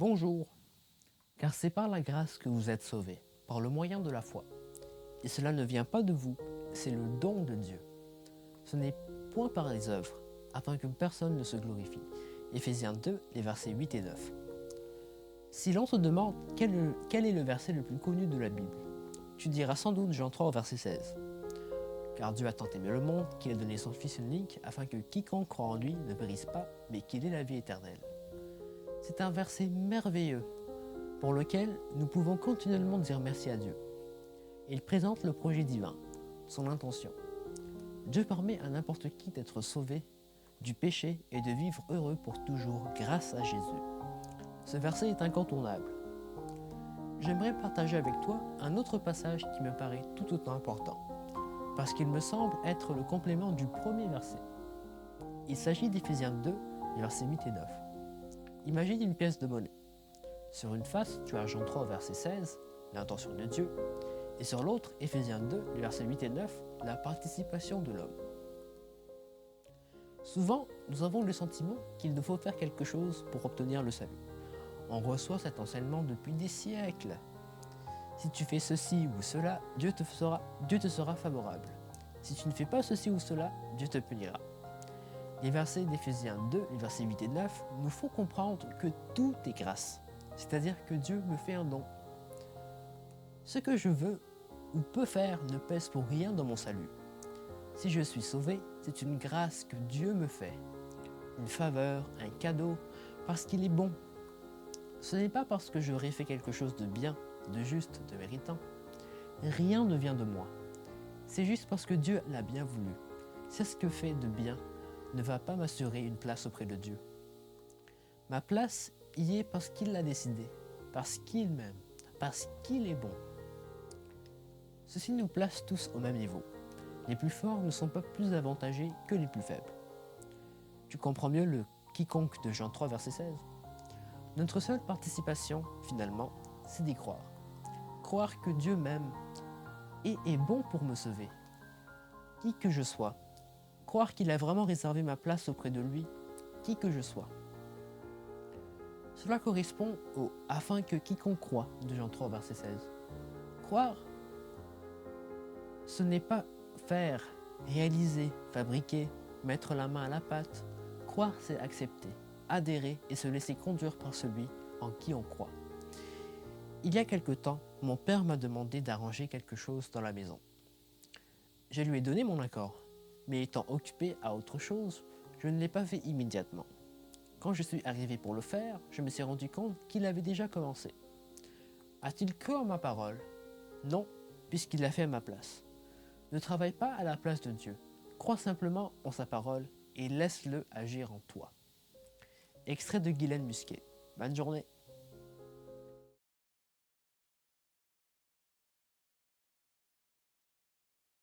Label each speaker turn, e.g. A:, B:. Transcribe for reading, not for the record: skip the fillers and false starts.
A: Bonjour, car c'est par la grâce que vous êtes sauvés, par le moyen de la foi. Et cela ne vient pas de vous, c'est le don de Dieu. Ce n'est point par les œuvres, afin que personne ne se glorifie. Éphésiens 2, les versets 8 et 9. Si l'on te demande quel est le verset le plus connu de la Bible, tu diras sans doute Jean 3 au verset 16. Car Dieu a tant aimé le monde qu'il a donné son Fils unique afin que quiconque croit en lui ne périsse pas, mais qu'il ait la vie éternelle. C'est un verset merveilleux pour lequel nous pouvons continuellement dire merci à Dieu. Il présente le projet divin, son intention. Dieu permet à n'importe qui d'être sauvé du péché et de vivre heureux pour toujours grâce à Jésus. Ce verset est incontournable. J'aimerais partager avec toi un autre passage qui me paraît tout autant important, parce qu'il me semble être le complément du premier verset. Il s'agit d'Éphésiens 2, les versets 8 et 9. Imagine une pièce de monnaie. Sur une face, tu as Jean 3 verset 16, l'intention de Dieu, et sur l'autre, Éphésiens 2, les versets 8 et 9, la participation de l'homme. Souvent, nous avons le sentiment qu'il nous faut faire quelque chose pour obtenir le salut. On reçoit cet enseignement depuis des siècles. Si tu fais ceci ou cela, Dieu te sera favorable. Si tu ne fais pas ceci ou cela, Dieu te punira. Les versets d'Éphésiens 2, les versets 8 et 9, nous font comprendre que tout est grâce, c'est-à-dire que Dieu me fait un don. Ce que je veux ou peux faire ne pèse pour rien dans mon salut. Si je suis sauvé, c'est une grâce que Dieu me fait, une faveur, un cadeau, parce qu'il est bon. Ce n'est pas parce que j'aurais fait quelque chose de bien, de juste, de méritant. Rien ne vient de moi. C'est juste parce que Dieu l'a bien voulu. C'est ce que fait de bien ne va pas m'assurer une place auprès de Dieu. Ma place y est parce qu'il l'a décidé, parce qu'il m'aime, parce qu'il est bon. Ceci nous place tous au même niveau. Les plus forts ne sont pas plus avantagés que les plus faibles. Tu comprends mieux le quiconque de Jean 3, verset 16 ? Notre seule participation, finalement, c'est d'y croire. Croire que Dieu m'aime et est bon pour me sauver. Qui que je sois. Croire qu'il a vraiment réservé ma place auprès de lui, qui que je sois. Cela correspond au « afin que quiconque croit » de Jean 3, verset 16. Croire, ce n'est pas faire, réaliser, fabriquer, mettre la main à la pâte. Croire, c'est accepter, adhérer et se laisser conduire par celui en qui on croit. Il y a quelque temps, mon père m'a demandé d'arranger quelque chose dans la maison. Je lui ai donné mon accord, mais étant occupé à autre chose, je ne l'ai pas fait immédiatement. Quand je suis arrivé pour le faire, je me suis rendu compte qu'il avait déjà commencé. A-t-il cru en ma parole ? Non, puisqu'il l'a fait à ma place. Ne travaille pas à la place de Dieu. Crois simplement en sa parole et laisse-le agir en toi. Extrait de Guylaine Musquet. Bonne journée.